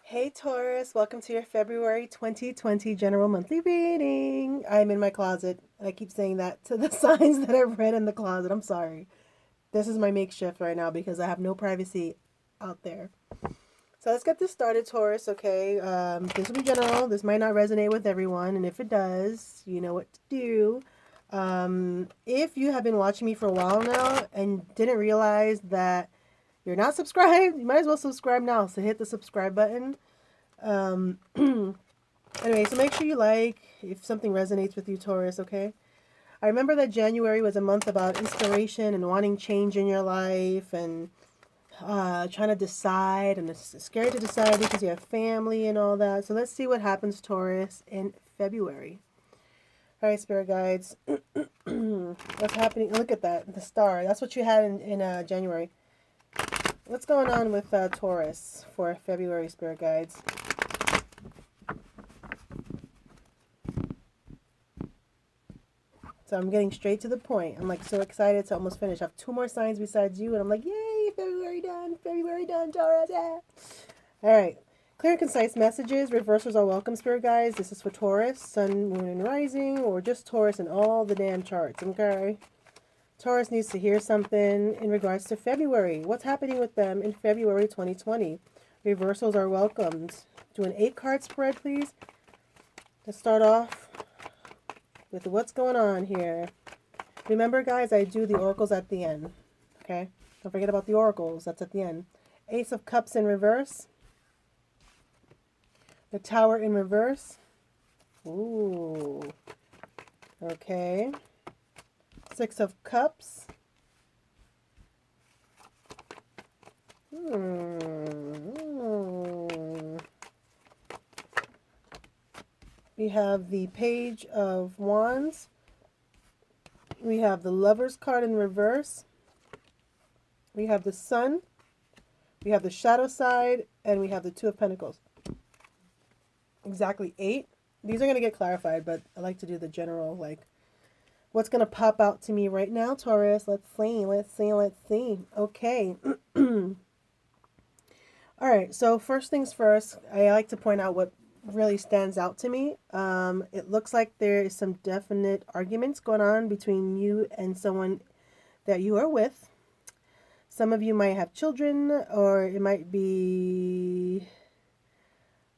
Hey Taurus, welcome to your February 2020 general monthly reading. I'm in my closet, and I keep saying that to the signs that I've read in the closet. I'm sorry. This is my makeshift right now because I have no privacy out there. So let's get this started, Taurus, okay? This will be general. This might not resonate with everyone, and if it does, you know what to do. If you have been watching me for a while now and didn't realize that you're not subscribed, you might as well subscribe now. So hit the subscribe button. Um, anyway, so make sure you like if something resonates with you, Taurus, okay? I remember that January was a month about inspiration and wanting change in your life and trying to decide and it's scared to decide because you have family and all that. So let's see what happens, Taurus, in February. All right, spirit guides. What's happening? Look at that, the star. That's what you had in January. What's going on with Taurus for February, spirit guides? So I'm getting straight to the point. I'm like so excited to almost finish. I have two more signs besides you, and I'm like, yay, February done, Taurus, yeah. All right. Clear and concise messages. Reversals are welcome, spirit guys. This is for Taurus, Sun, Moon, and Rising, or just Taurus in all the damn charts, okay? Taurus needs to hear something in regards to February. What's happening with them in February 2020? Reversals are welcomed. Do an 8-card spread, please. Let's start off with what's going on here. Remember, guys, I do the oracles at the end. Okay? Don't forget about the oracles. That's at the end. Ace of Cups in reverse. The Tower in reverse. Ooh. Okay. Six of Cups. We have the Page of Wands. We have the Lover's card in reverse. We have the Sun. We have the Shadow side. And we have the Two of Pentacles. Exactly 8. These are going to get clarified, but I like to do the general, like, what's going to pop out to me right now, Taurus? Let's see. Okay. All right, so first things first, I like to point out what really stands out to me. It looks like there is some definite arguments going on between you and someone that you are with. Some of you might have children, or it might be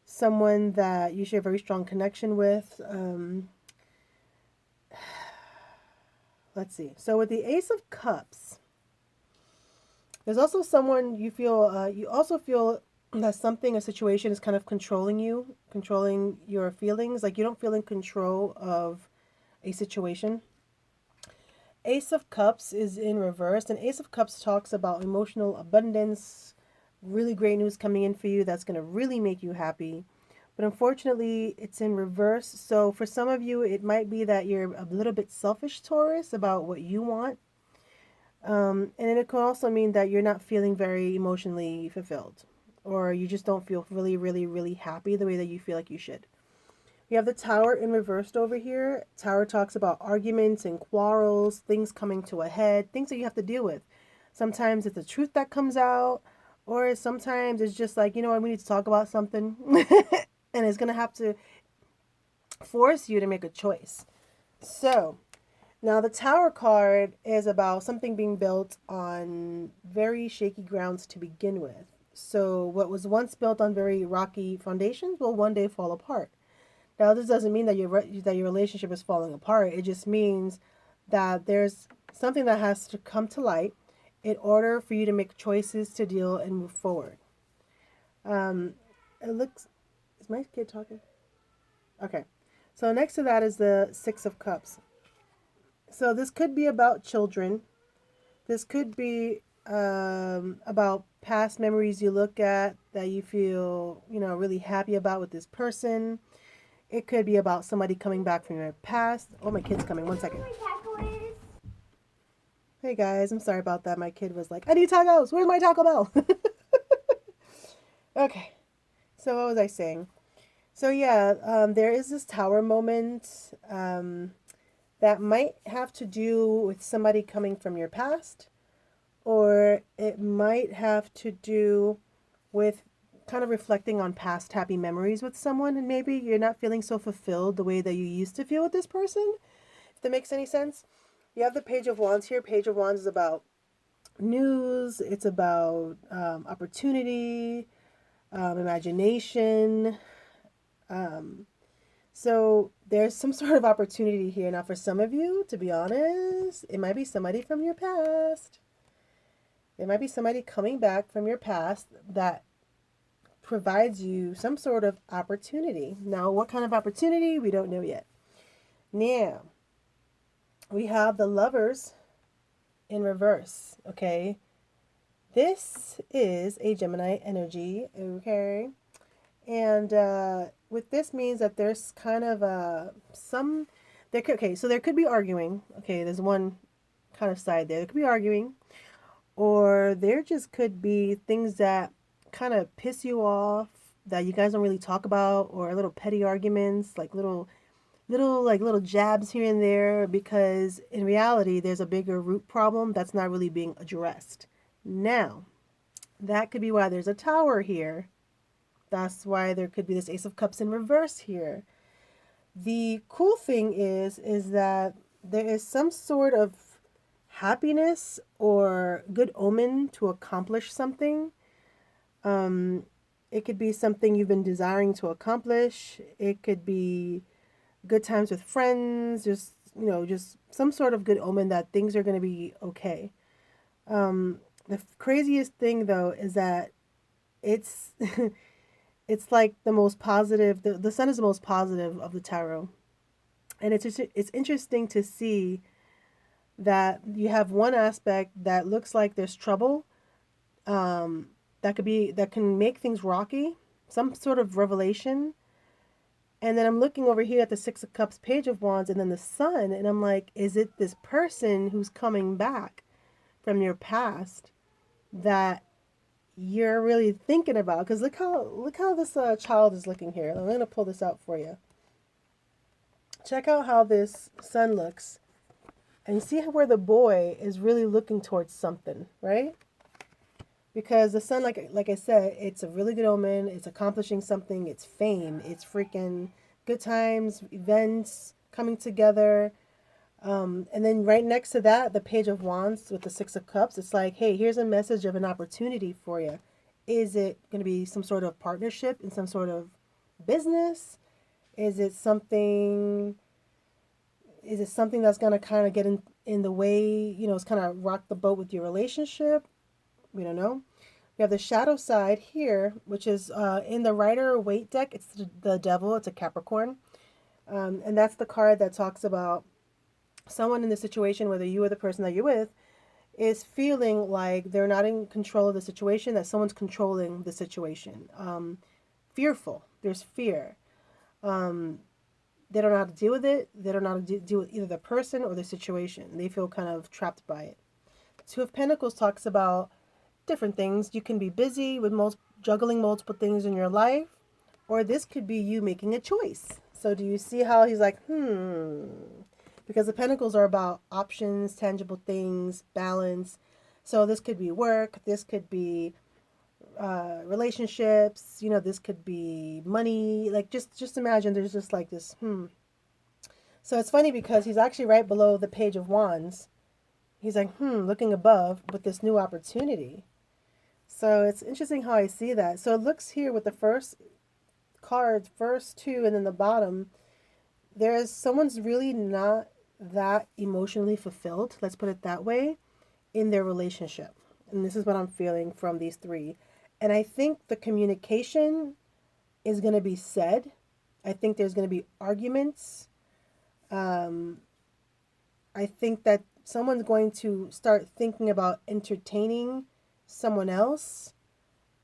someone that you share a very strong connection with. Let's see. So with the Ace of Cups, there's also someone you also feel that a situation is kind of controlling you, controlling your feelings. Like you don't feel in control of a situation. Ace of Cups is in reverse, and Ace of Cups talks about emotional abundance, really great news coming in for you that's going to really make you happy. But unfortunately, it's in reverse. So for some of you, it might be that you're a little bit selfish, Taurus, about what you want. And it could also mean that you're not feeling very emotionally fulfilled, or you just don't feel really, really, really happy the way that you feel like you should. We have the Tower in reversed over here. Tower talks about arguments and quarrels, things coming to a head, things that you have to deal with. Sometimes it's the truth that comes out, or sometimes it's just like, you know what, we need to talk about something. And it's going to have to force you to make a choice. So, now the Tower card is about something being built on very shaky grounds to begin with. So, what was once built on very rocky foundations will one day fall apart. Now, this doesn't mean that your relationship is falling apart. It just means that there's something that has to come to light in order for you to make choices to deal and move forward. It looks... Is my kid talking? Okay. So next to that is the Six of Cups. So this could be about children. This could be about past memories you look at that you feel, really happy about with this person. It could be about somebody coming back from your past. Oh, my kid's coming. 1 second. Hey, guys. I'm sorry about that. My kid was like, I need tacos. Where's my Taco Bell? Okay. So what was I saying? So yeah, there is this Tower moment that might have to do with somebody coming from your past, or it might have to do with kind of reflecting on past happy memories with someone, and maybe you're not feeling so fulfilled the way that you used to feel with this person, if that makes any sense. You have the Page of Wands here. Page of Wands is about news, it's about opportunity, imagination. So there's some sort of opportunity here. Now, for some of you, to be honest, it might be somebody from your past. There might be somebody coming back from your past that provides you some sort of opportunity. Now, what kind of opportunity? We don't know yet. Now, we have the Lovers in reverse, okay? This is a Gemini energy, okay? And what this means that there's kind of okay, so there could be arguing. Okay, there's one kind of side there. There could be arguing, or there just could be things that kind of piss you off that you guys don't really talk about, or little petty arguments, like little jabs here and there, because in reality there's a bigger root problem that's not really being addressed. Now, that could be why there's a Tower here. That's why there could be this Ace of Cups in reverse here. The cool thing is that there is some sort of happiness or good omen to accomplish something. It could be something you've been desiring to accomplish. It could be good times with friends, just some sort of good omen that things are going to be okay. The craziest thing though is that it's it's like the most positive. The sun is the most positive of the tarot, and it's interesting to see that you have one aspect that looks like there's trouble, that can make things rocky, some sort of revelation. And then I'm looking over here at the Six of Cups, Page of Wands, and then the Sun, and I'm like, is it this person who's coming back from your past that you're really thinking about? Because look how this child is looking here. I'm going to pull this out for you. Check out how this Sun looks, and you see where the boy is really looking towards something, right? Because the Sun, like I said, it's a really good omen. It's accomplishing something. It's fame. It's freaking good times, events coming together. And then right next to that, the Page of Wands with the Six of Cups. It's like, hey, here's a message of an opportunity for you. Is it going to be some sort of partnership in some sort of business? Is it something that's going to kind of get in the way, it's kind of rock the boat with your relationship? We don't know. We have the shadow side here, which is in the Rider-Waite deck. It's the Devil. It's a Capricorn. And that's the card that talks about someone in the situation, whether you or the person that you're with, is feeling like they're not in control of the situation, that someone's controlling the situation. Fearful. There's fear. They don't know how to deal with it. They don't know how to deal with either the person or the situation. They feel kind of trapped by it. Two of Pentacles talks about different things. You can be busy with juggling multiple things in your life, or this could be you making a choice. So do you see how he's like, because the Pentacles are about options, tangible things, balance. So this could be work, this could be relationships, this could be money. Like just imagine there's just like this So it's funny because he's actually right below the Page of Wands. He's like, looking above with this new opportunity. So it's interesting how I see that. So it looks here with the first card, first two, and then the bottom, someone's really not that emotionally fulfilled, let's put it that way, in their relationship. And this is what I'm feeling from these three. And I think the communication is going to be said. I think there's going to be arguments. I think that someone's going to start thinking about entertaining someone else,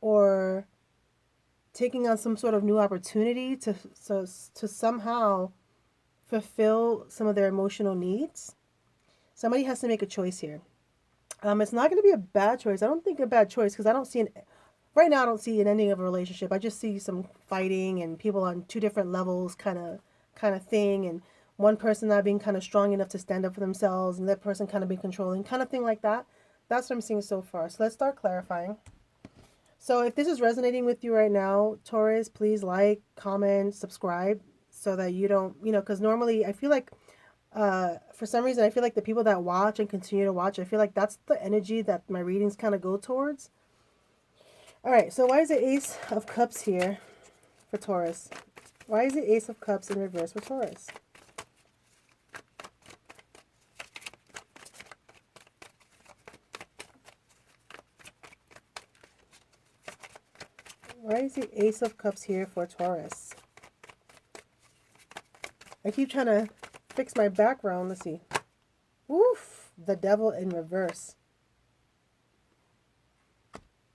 or taking on some sort of new opportunity to somehow fulfill some of their emotional needs. Somebody has to make a choice here. It's not going to be a bad choice. I don't think a bad choice, because right now I don't see an ending of a relationship. I just see some fighting and people on two different levels kind of thing, and one person not being kind of strong enough to stand up for themselves, and that person kind of being controlling, kind of thing like that. That's what I'm seeing so far. So let's start clarifying. So if this is resonating with you right now, Taurus, please like, comment, subscribe so that you don't, because normally I feel like for some reason I feel like the people that watch and continue to watch, I feel like that's the energy that my readings kind of go towards. All right, so why is the Ace of Cups here for Taurus? Why is the Ace of Cups in reverse for Taurus? Why is the Ace of Cups here for Taurus? I keep trying to fix my background. Let's see. Oof, the Devil in reverse.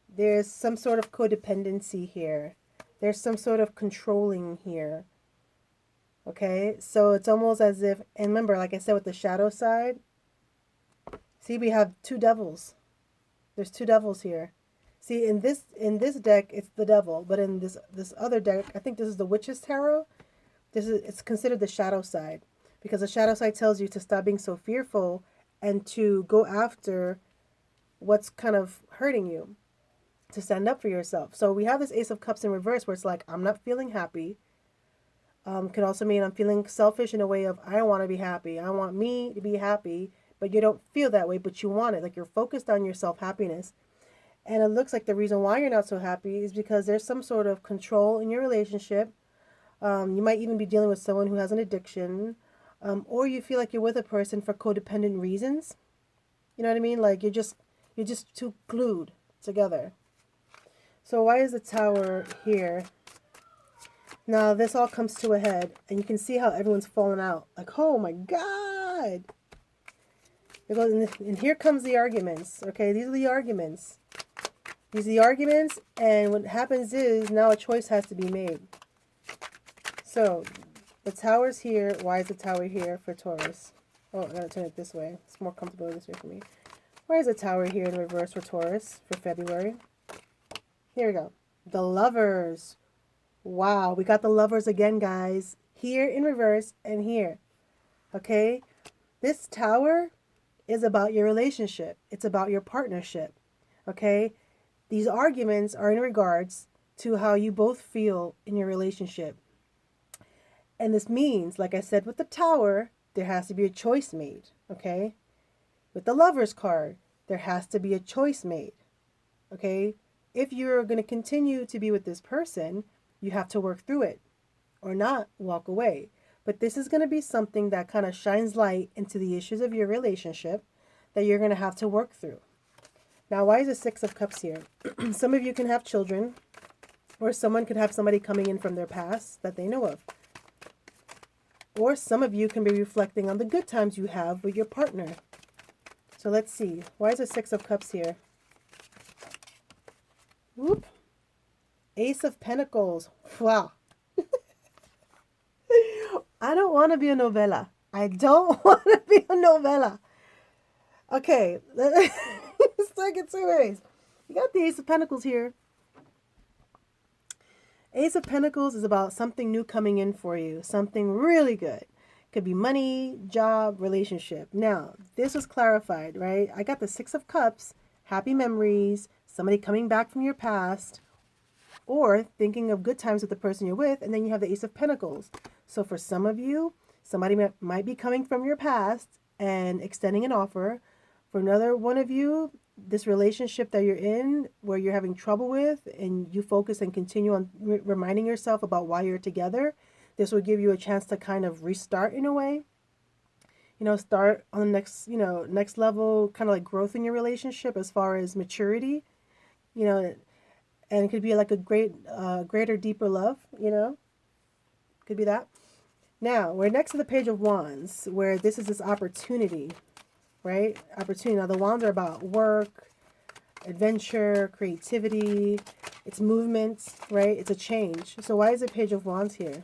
There's some sort of codependency here. There's some sort of controlling here. Okay, so it's almost as if, and remember, like I said, with the shadow side, see, we have two devils. There's two devils here. See, in this deck, it's the devil, but in this other deck, I think this is the Witch's Tarot. It's considered the shadow side, because the shadow side tells you to stop being so fearful and to go after what's kind of hurting you, to stand up for yourself. So we have this Ace of Cups in reverse, where it's like, I'm not feeling happy. Could also mean I'm feeling selfish in a way of, I don't want to be happy. I want me to be happy, but you don't feel that way, but you want it. Like, you're focused on your self-happiness. And it looks like the reason why you're not so happy is because there's some sort of control in your relationship. You might even be dealing with someone who has an addiction, or you feel like you're with a person for codependent reasons. You know what I mean? Like, you're just too glued together. So why is the Tower here? Now this all comes to a head, and you can see how everyone's falling out. Like, oh my God! It goes, and here comes the arguments. Okay, these are the arguments. These are the arguments, and what happens is now a choice has to be made. So, the Tower's here. Why is the Tower here for Taurus? Oh, I gotta turn it this way. It's more comfortable this way for me. Why is the Tower here in reverse for Taurus for February? Here we go. The Lovers. Wow, we got the Lovers again, guys. Here in reverse and here. Okay? This Tower is about your relationship. It's about your partnership. Okay? These arguments are in regards to how you both feel in your relationship. And this means, like I said with the Tower, there has to be a choice made. Okay? With the Lovers card, there has to be a choice made. Okay? If you're going to continue to be with this person, you have to work through it or not walk away. But this is going to be something that kind of shines light into the issues of your relationship that you're going to have to work through. Now, why is the Six of Cups here? Some of you can have children, or someone could have somebody coming in from their past that they know of. Or some of you can be reflecting on the good times you have with your partner. So let's see. Why is the Six of Cups here? Whoop. Ace of Pentacles. Wow. I don't want to be a novella. I don't want to be a novella. Okay. Let's take it two ways. You got the Ace of Pentacles here. Ace of Pentacles is about something new coming in for you. Something really good. Could be money, job, relationship. Now, this was clarified, right? I got the Six of Cups, happy memories, somebody coming back from your past, or thinking of good times with the person you're with, and then you have the Ace of Pentacles. So for some of you, somebody might be coming from your past and extending an offer. For another one of you, this relationship that you're in, where you're having trouble with, and you focus and continue on reminding yourself about why you're together, this will give you a chance to kind of restart in a way. You know, start on the next level, kind of like growth in your relationship as far as maturity. You know, and it could be like a greater, deeper love, you know. Could be that. Now, we're next to the Page of Wands, where this is this opportunity, right? Opportunity. Now, the wands are about work, adventure, creativity. It's movement, right? It's a change. So why is the Page of Wands here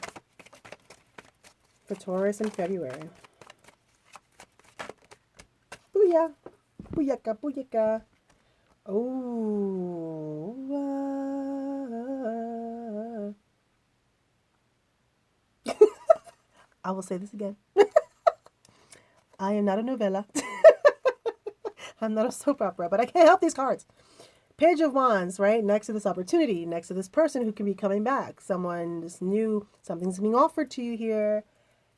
for Taurus in February? Booyah. Booyaka, booyaka. Oh. I will say this again. I am not a novella. I'm not a soap opera, but I can't help these cards. Page of Wands, right? Next to this opportunity, next to this person who can be coming back. Someone, this new, something's being offered to you here.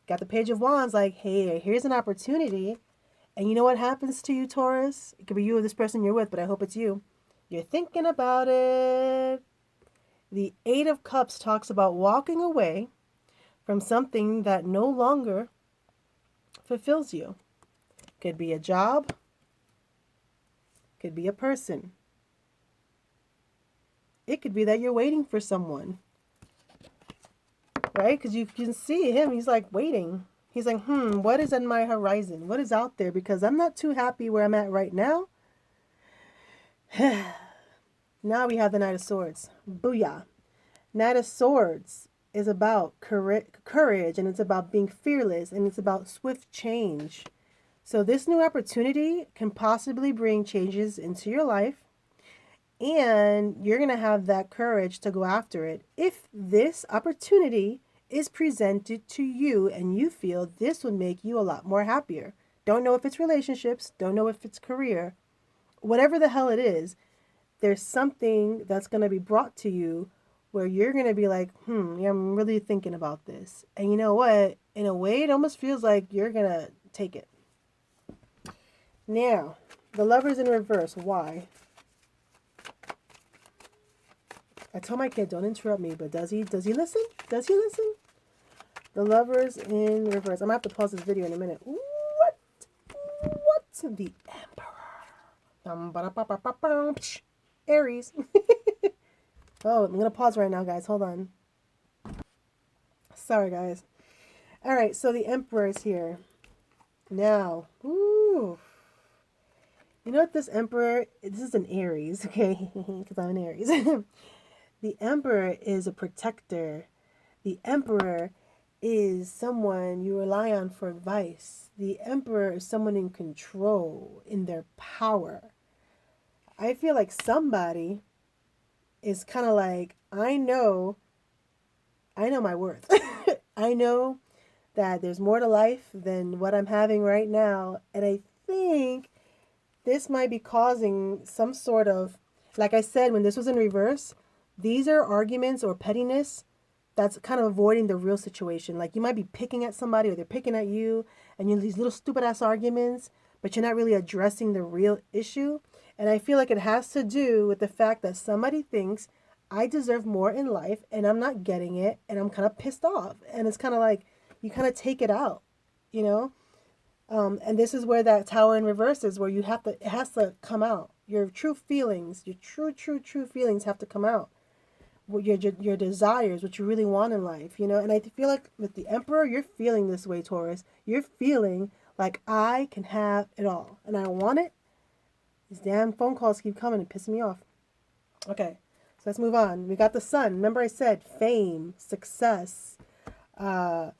Got the Page of Wands, like, hey, here's an opportunity. And you know what happens to you, Taurus? It could be you or this person you're with, but I hope it's you. You're thinking about it. The Eight of Cups talks about walking away from something that no longer fulfills you. Could be a job. Could be a person. It could be that you're waiting for someone. Right? Because you can see him. He's like waiting. He's like, what is on my horizon? What is out there? Because I'm not too happy where I'm at right now. Now we have the Knight of Swords. Booyah. Knight of Swords is about courage, and it's about being fearless, and it's about swift change. So this new opportunity can possibly bring changes into your life, and you're going to have that courage to go after it. If this opportunity is presented to you and you feel this would make you a lot more happier. Don't know if it's relationships, don't know if it's career, whatever the hell it is, there's something that's going to be brought to you where you're going to be like, yeah, I'm really thinking about this. And you know what? In a way, it almost feels like you're going to take it. Now, the Lovers in reverse. Why? I told my kid, don't interrupt me, but does he listen? Does he listen? The Lovers in reverse. I'm going to have to pause this video in a minute. What? The Emperor. Aries. Oh, I'm going to pause right now, guys. Hold on. Sorry, guys. All right, so the Emperor is here. Now, ooh. You know what this Emperor, this is an Aries, okay? Because I'm an Aries. The Emperor is a protector. The Emperor is someone you rely on for advice. The Emperor is someone in control, in their power. I feel like somebody is kind of like, I know my worth. I know that there's more to life than what I'm having right now. And I think this might be causing some sort of, like I said, when this was in reverse, these are arguments or pettiness that's kind of avoiding the real situation. Like you might be picking at somebody or they're picking at you and you have these little stupid ass arguments, but you're not really addressing the real issue. And I feel like it has to do with the fact that somebody thinks I deserve more in life and I'm not getting it and I'm kind of pissed off. And it's kind of like you kind of take it out, you know? And this is where that Tower in reverse is, where you have to, it has to come out. Your true feelings, your true feelings have to come out. Your desires, what you really want in life, you know? And I feel like with the Emperor, you're feeling this way, Taurus. You're feeling like I can have it all and I want it. These damn phone calls keep coming and pissing me off. Okay, so let's move on. We got the Sun. Remember I said fame, success, good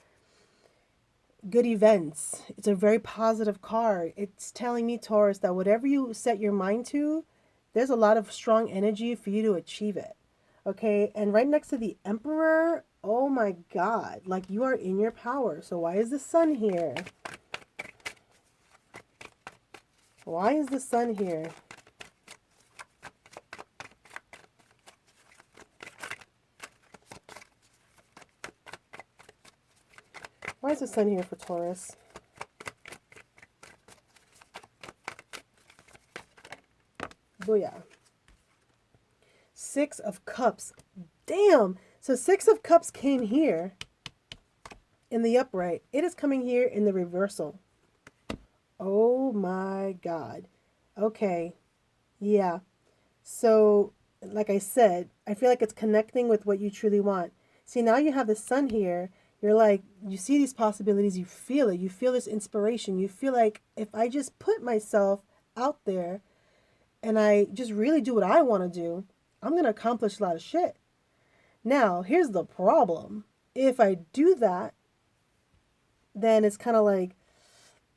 events. It's a very positive card. It's telling me, Taurus, that whatever you set your mind to, there's a lot of strong energy for you to achieve it. Okay, and right next to the Emperor, oh my God, like you are in your power. So why is the Sun here? Why is the Sun here? Why is the Sun here for Taurus? Booyah. Six of Cups. Damn! So Six of Cups came here in the upright. It is coming here in the reversal. Oh my God. Okay. Yeah. So, like I said, I feel like it's connecting with what you truly want. See, now you have the Sun here. You're like, you see these possibilities, you feel it. You feel this inspiration. You feel like if I just put myself out there and I just really do what I want to do, I'm going to accomplish a lot of shit. Now, here's the problem. If I do that, then it's kind of like,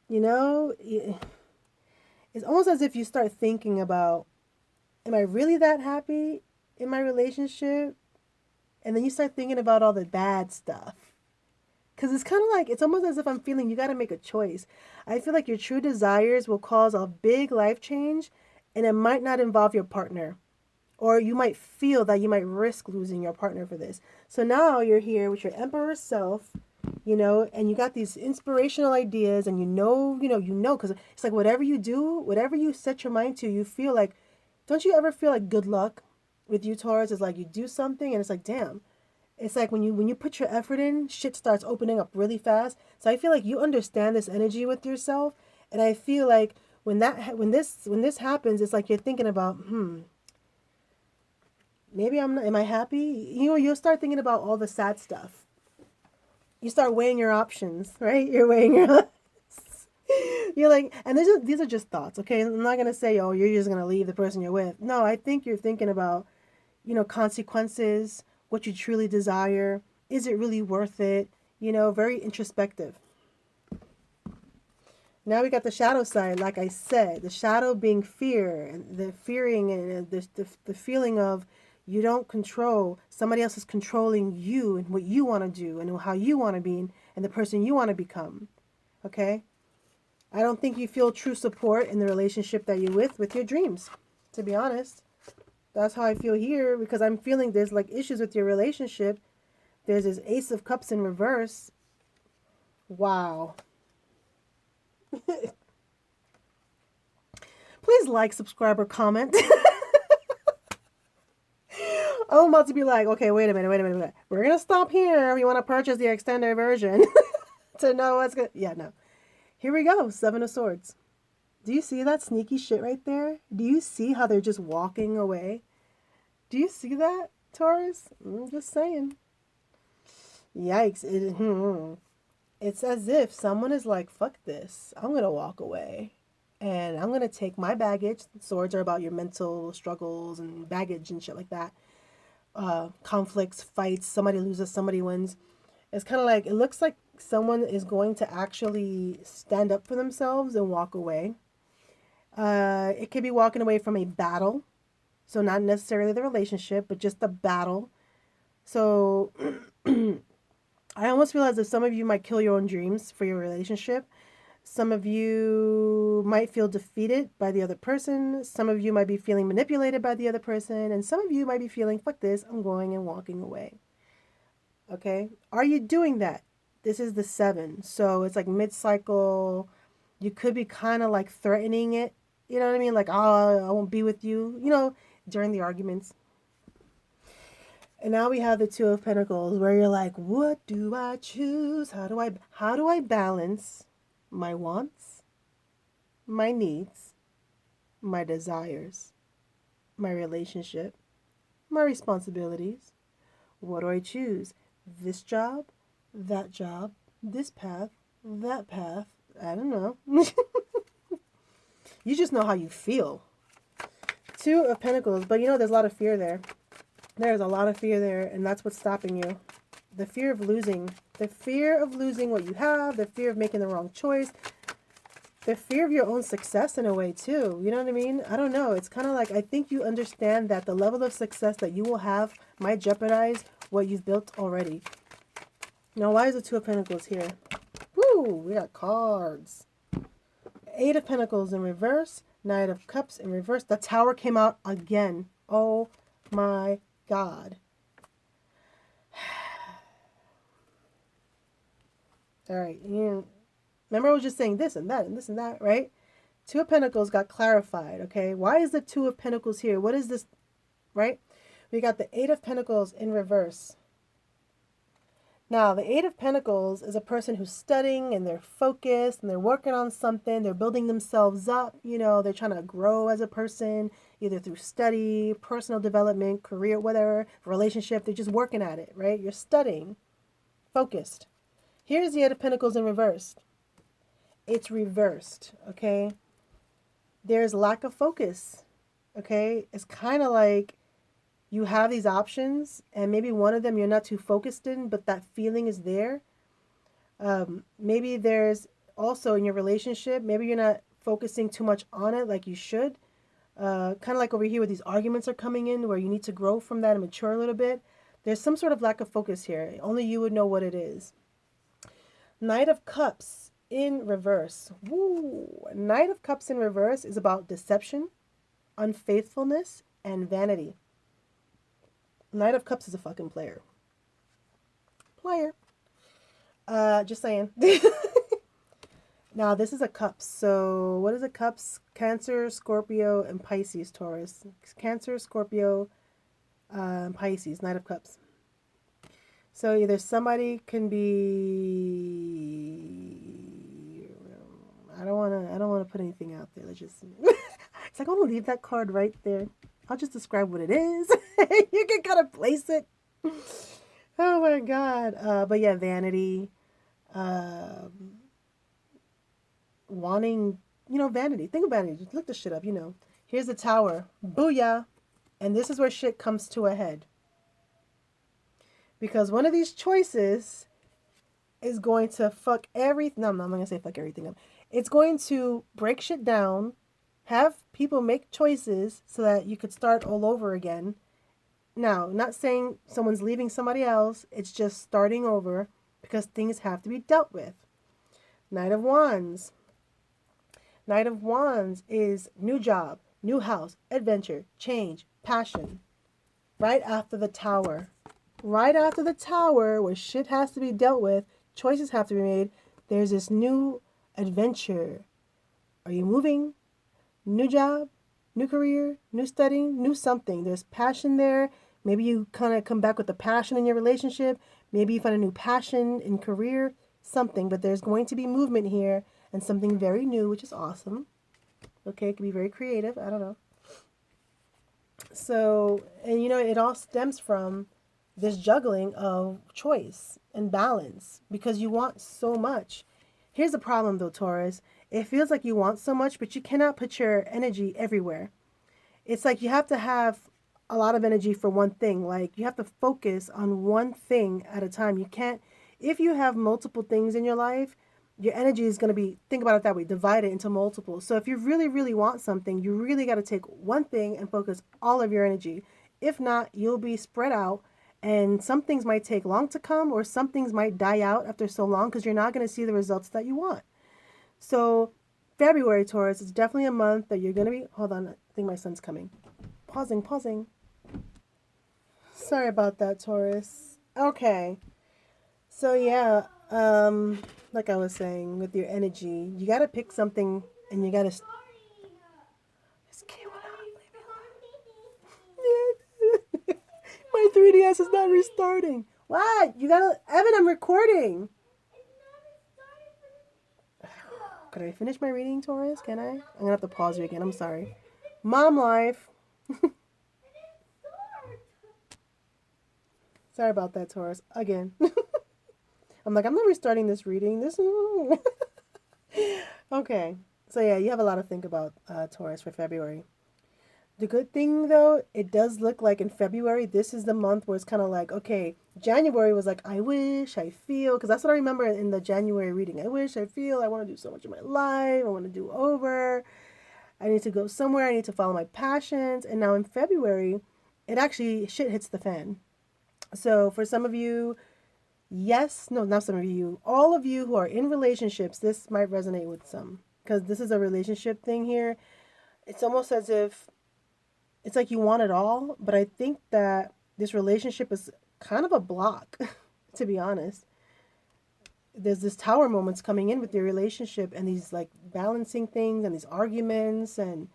you know, it's almost as if you start thinking about, am I really that happy in my relationship? And then you start thinking about all the bad stuff. Because it's kind of like, it's almost as if I'm feeling you got to make a choice. I feel like your true desires will cause a big life change, and it might not involve your partner. Or you might feel that you might risk losing your partner for this. So now you're here with your emperor self, and you got these inspirational ideas, and because it's like whatever you do, whatever you set your mind to, you feel like, don't you ever feel like good luck with you, Taurus? It's like you do something and it's like, damn. It's like when you put your effort in, shit starts opening up really fast. So I feel like you understand this energy with yourself, and I feel like when this happens, it's like you're thinking about, maybe I'm not, am I happy? You'll start thinking about all the sad stuff. You start weighing your options, right? You're weighing your you're like, and these are just thoughts, okay? I'm not gonna say, oh, you're just gonna leave the person you're with. No, I think you're thinking about, consequences, what you truly desire. Is it really worth it? Very introspective. Now we got the shadow side, like I said, the shadow being fear, and the fearing, and the feeling of you don't control, somebody else is controlling you and what you want to do and how you want to be and the person you want to become. Okay? I don't think you feel true support in the relationship that you're with your dreams, to be honest. That's how I feel here, because I'm feeling there's like issues with your relationship. There's this Ace of Cups in reverse. Wow. Please like, subscribe, or comment. I'm about to be like, okay, wait a minute. We're going to stop here if you want to purchase the extended version to know what's good. Yeah, no. Here we go. 7 of Swords. Do you see that sneaky shit right there? Do you see how they're just walking away? Do you see that, Taurus? I'm just saying. Yikes. It's as if someone is like, fuck this. I'm going to walk away. And I'm going to take my baggage. Swords are about your mental struggles and baggage and shit like that. Conflicts, fights, somebody loses, somebody wins. It's kind of like, it looks like someone is going to actually stand up for themselves and walk away. It could be walking away from a battle. So not necessarily the relationship, but just the battle. So I almost feel as if some of you might kill your own dreams for your relationship. Some of you might feel defeated by the other person. Some of you might be feeling manipulated by the other person. And some of you might be feeling, fuck this, I'm going and walking away. Okay? Are you doing that? This is the 7. So it's like mid-cycle. You could be kind of like threatening it. You know what I mean? Like, oh, I won't be with you, during the arguments. And now we have the 2 of Pentacles, where you're like, what do I choose? How do I balance my wants, my needs, my desires, my relationship, my responsibilities? What do I choose? This job, this path, that path. I don't know. You just know how you feel. 2 of Pentacles, but there's a lot of fear there. There's a lot of fear there, and that's what's stopping you. The fear of losing. The fear of losing what you have. The fear of making the wrong choice. The fear of your own success in a way, too. You know what I mean? I don't know. It's kind of like, I think you understand that the level of success that you will have might jeopardize what you've built already. Now, why is the 2 of Pentacles here? Woo! We got cards. 8 of Pentacles in reverse. Knight of Cups in reverse. The Tower came out again. Oh my God. All right. Remember I was just saying this and that and this and that, right? 2 of Pentacles got clarified, okay? Why is the 2 of Pentacles here? What is this, right? We got the 8 of Pentacles in reverse. Now, the 8 of Pentacles is a person who's studying and they're focused and they're working on something. They're building themselves up. They're trying to grow as a person, either through study, personal development, career, whatever, relationship. They're just working at it, right? You're studying, focused. Here's the 8 of Pentacles in reverse. It's reversed, okay? There's lack of focus, okay? It's kind of like you have these options, and maybe one of them you're not too focused in, but that feeling is there. Maybe there's also in your relationship, maybe you're not focusing too much on it like you should. Kind of like over here where these arguments are coming in, where you need to grow from that and mature a little bit. There's some sort of lack of focus here. Only you would know what it is. Knight of Cups in reverse. Woo! Knight of Cups in reverse is about deception, unfaithfulness, and vanity. Knight of Cups is a fucking player. Player. Just saying. Now, this is a cups. So, what is a cups? Cancer, Scorpio, and Pisces, Taurus. Cancer, Scorpio, Pisces, Knight of Cups. So, either somebody can be. I don't want to put anything out there. Let's just. It's like, I'm going to leave that card right there. I'll just describe what it is. You can kind of place it. Oh my God. But yeah, vanity. Wanting, vanity. Think about it. Just look this shit up, Here's the tower. Booyah. And this is where shit comes to a head. Because one of these choices is going to fuck everything. No, I'm not going to say fuck everything up. It's going to break shit down, have people make choices so that you could start all over again. Now, not saying someone's leaving somebody else. It's just starting over because things have to be dealt with. Knight of Wands. Knight of Wands is new job, new house, adventure, change, passion. Right after the Tower. Right after the Tower, where shit has to be dealt with, choices have to be made, there's this new adventure. Are you moving? New job, new career, new studying, new something. There's passion there. Maybe you kind of come back with a passion in your relationship. Maybe you find a new passion in career, something. But there's going to be movement here and something very new, which is awesome. Okay, it can be very creative. I don't know. So, and it all stems from this juggling of choice and balance because you want so much. Here's the problem though, Taurus. It feels like you want so much, but you cannot put your energy everywhere. It's like you have to have a lot of energy for one thing. Like you have to focus on one thing at a time. You can't, if you have multiple things in your life, your energy is going to be, think about it that way, divide it into multiple. So if you really, really want something, you really got to take one thing and focus all of your energy. If not, you'll be spread out and some things might take long to come or some things might die out after so long because you're not going to see the results that you want. So February, Taurus, is definitely a month that you're going to be, hold on, I think my son's coming. Pausing. Sorry about that, Taurus. Okay. So yeah, like I was saying, with your energy, you got to pick something and you got to... This kid went out. Leave me alone. My 3DS is not restarting. What? You got to... Evan, I'm recording. Could I finish my reading, Taurus? Can I? I'm going to have to pause you again. I'm sorry. Mom life. Sorry about that, Taurus. Again. I'm like, I'm not restarting this reading. This is... Okay. So yeah, you have a lot to think about, Taurus, for February. The good thing, though, it does look like in February, this is the month where it's kind of like, okay, January was like, I wish, I feel, because that's what I remember in the January reading. I wish, I feel, I want to do so much in my life, I want to do over, I need to go somewhere, I need to follow my passions. And now in February, it actually, shit hits the fan. So for some of you, yes, no, not some of you, all of you who are in relationships, this might resonate with some, because this is a relationship thing here. It's almost as if it's like you want it all, but I think that this relationship is kind of a block, to be honest. There's this tower moments coming in with your relationship and these like balancing things and these arguments and,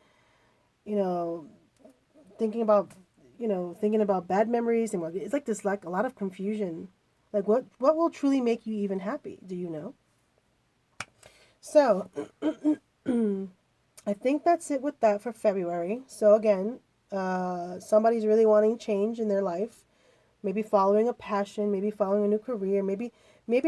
you know, thinking about, thinking about bad memories and it's like this, like a lot of confusion. Like what will truly make you even happy? Do you know? So I think that's it with that for February. So again, somebody's really wanting change in their life, maybe following a passion, maybe following a new career, maybe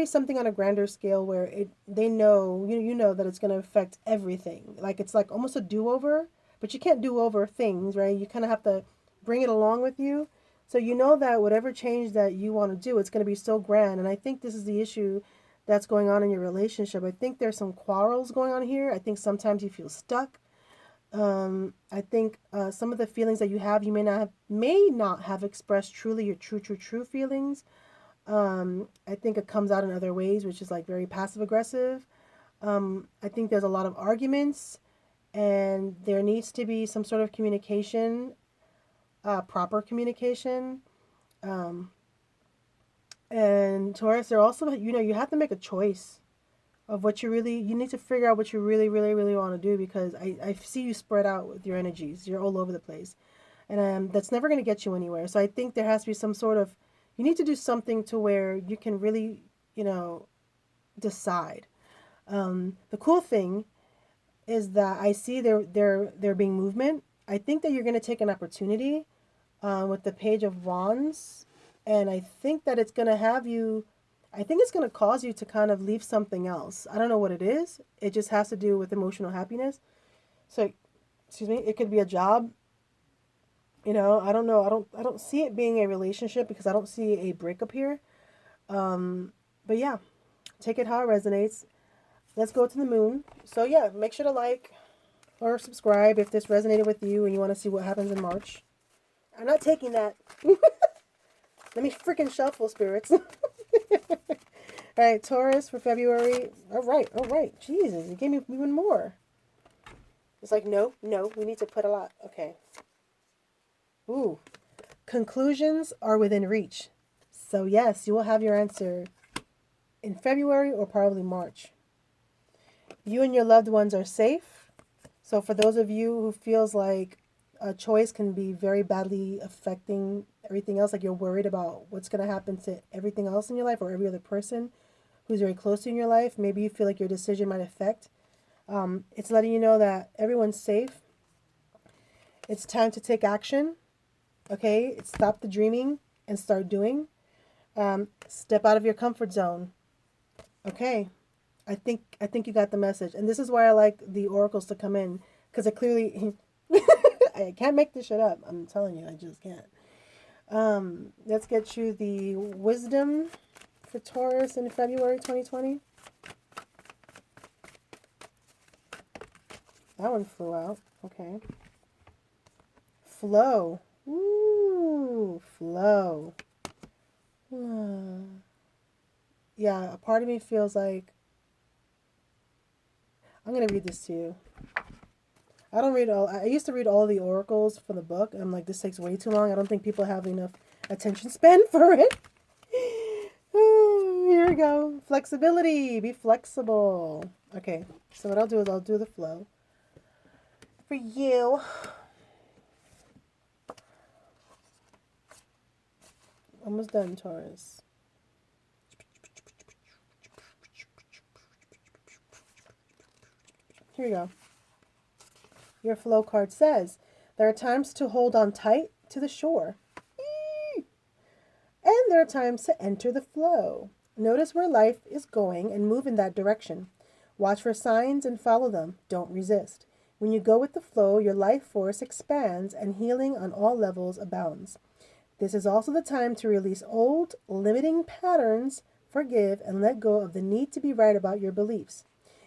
something on a grander scale where they know you know that it's going to affect everything. Like it's like almost a do-over, but you can't do over things, right? You kind of have to bring it along with you. So you know that whatever change that you want to do, it's going to be so grand. And I think this is the issue that's going on in your relationship. I think there's some quarrels going on here. I think sometimes you feel stuck. I think some of the feelings that you have, you may not have expressed truly your true feelings. I think it comes out in other ways, which is like very passive aggressive. I think there's a lot of arguments, and there needs to be some sort of communication, proper communication. Um, and Taurus, they're also, you have to make a choice of what you need to figure out what you really, really, really want to do, because I see you spread out with your energies. You're all over the place. And that's never going to get you anywhere. So I think there has to be some sort of, you need to do something to where you can really, decide. The cool thing is that I see there being movement. I think that you're going to take an opportunity with the Page of Wands, and I think that it's going to have you. I think it's going to cause you to kind of leave something else. I don't know what it is. It just has to do with emotional happiness. So, excuse me, it could be a job. I don't know. I don't see it being a relationship because I don't see a breakup here. But yeah, take it how it resonates. Let's go to the moon. So yeah, make sure to like or subscribe if this resonated with you and you want to see what happens in March. I'm not taking that. Let me freaking shuffle, spirits. All right, Taurus for February. All right. Jesus, you gave me even more. It's like, no, we need to put a lot. Okay. Ooh. Conclusions are within reach. So yes, you will have your answer in February or probably March. You and your loved ones are safe. So for those of you who feels like a choice can be very badly affecting everything else, like you're worried about what's going to happen to everything else in your life or every other person who's very close to you in your life, maybe you feel like your decision might affect. It's letting you know that everyone's safe. It's time to take action. Okay, stop the dreaming and start doing. Step out of your comfort zone. Okay, I think you got the message, and this is why I like the oracles to come in, because it clearly I can't make this shit up. I'm telling you, I just can't. Let's get you the wisdom for Taurus in February 2020. That one flew out. Okay. Flow. Ooh, flow. Yeah, a part of me feels like I'm gonna read this to you. I don't read all. I used to read all the oracles for the book. I'm like, this takes way too long. I don't think people have enough attention span for it. Here we go. Flexibility. Be flexible. Okay. So what I'll do is I'll do the flow for you. Almost done, Taurus. Here we go. Your flow card says, there are times to hold on tight to the shore. And there are times to enter the flow. Notice where life is going and move in that direction. Watch for signs and follow them. Don't resist. When you go with the flow, your life force expands and healing on all levels abounds. This is also the time to release old, limiting patterns, forgive, and let go of the need to be right about your beliefs.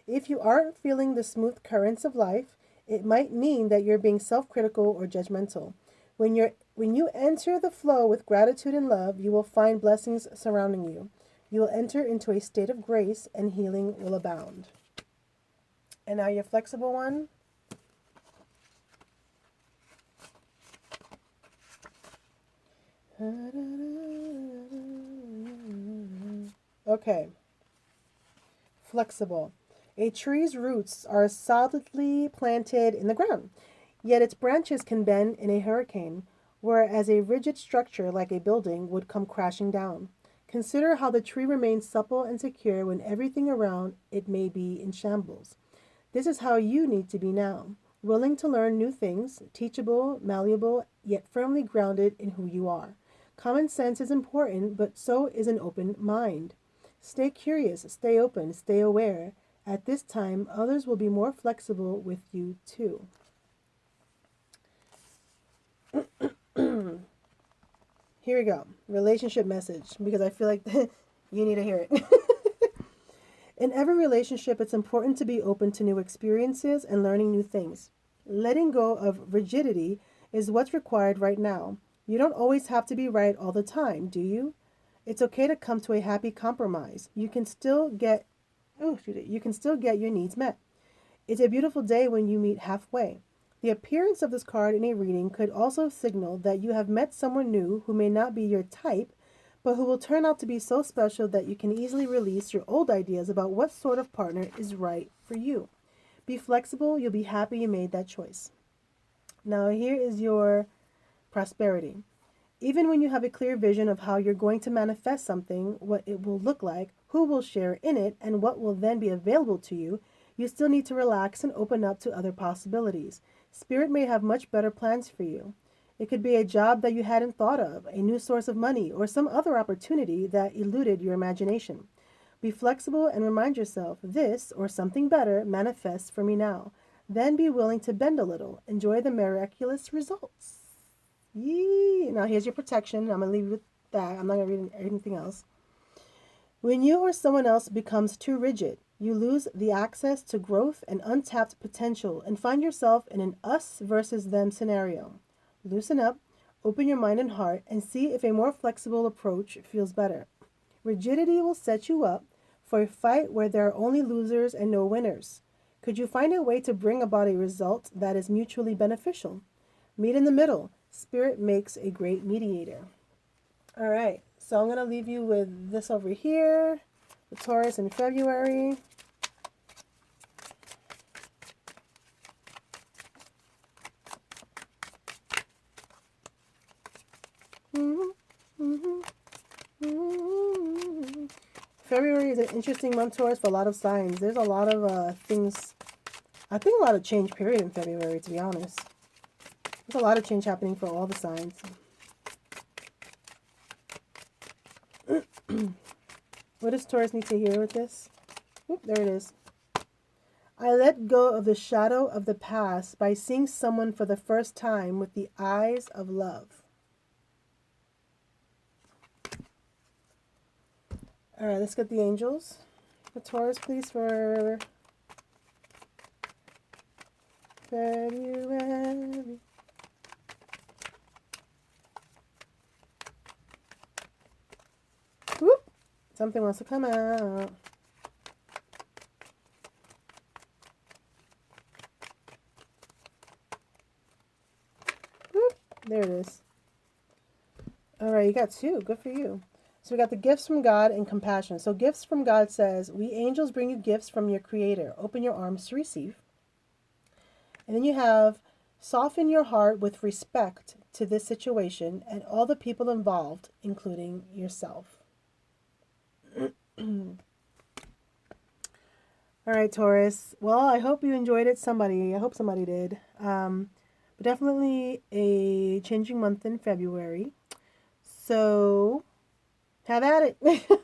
If you aren't feeling the smooth currents of life, it might mean that you're being self-critical or judgmental. When you enter the flow with gratitude and love, you will find blessings surrounding you. You will enter into a state of grace and healing will abound. And now your flexible one. Okay. Flexible. A tree's roots are solidly planted in the ground, yet its branches can bend in a hurricane, whereas a rigid structure like a building would come crashing down. Consider how the tree remains supple and secure when everything around it may be in shambles. This is how you need to be now, willing to learn new things, teachable, malleable, yet firmly grounded in who you are. Common sense is important, but so is an open mind. Stay curious, stay open, stay aware. At this time, others will be more flexible with you too. Here we go. Relationship message, because I feel like you need to hear it. In every relationship, it's important to be open to new experiences and learning new things. Letting go of rigidity is what's required right now. You don't always have to be right all the time, do you? It's okay to come to a happy compromise. You can still get your needs met. It's a beautiful day when you meet halfway. The appearance of this card in a reading could also signal that you have met someone new who may not be your type, but who will turn out to be so special that you can easily release your old ideas about what sort of partner is right for you. Be flexible, you'll be happy you made that choice. Now, here is your prosperity. Even when you have a clear vision of how you're going to manifest something, what it will look like, who will share in it, and what will then be available to you, you still need to relax and open up to other possibilities. Spirit may have much better plans for you. It could be a job that you hadn't thought of, a new source of money, or some other opportunity that eluded your imagination. Be flexible and remind yourself, this or something better manifests for me now. Then be willing to bend a little. Enjoy the miraculous results. Yee. Now here's your protection. I'm going to leave you with that. I'm not going to read anything else. When you or someone else becomes too rigid, you lose the access to growth and untapped potential and find yourself in an us versus them scenario. Loosen up, open your mind and heart, and see if a more flexible approach feels better. Rigidity will set you up for a fight where there are only losers and no winners. Could you find a way to bring about a result that is mutually beneficial? Meet in the middle. Spirit makes a great mediator. All right, so I'm going to leave you with this over here, the Taurus in February. February is an interesting month, Taurus, for a lot of signs. There's a lot of things, I think a lot of change period in February, to be honest. There's a lot of change happening for all the signs. What does Taurus need to hear with this? Oop, there it is. I let go of the shadow of the past by seeing someone for the first time with the eyes of love. All right, let's get the angels. For Taurus, please, for February. Whoop! Something wants to come out. Whoop! There it is. All right, you got two. Good for you. So we got the gifts from God and compassion. So gifts from God says, we angels bring you gifts from your creator. Open your arms to receive. And then you have, soften your heart with respect to this situation and all the people involved, including yourself. All right, Taurus. Well, I hope you enjoyed it. I hope somebody did. But definitely a changing month in February. So have at it.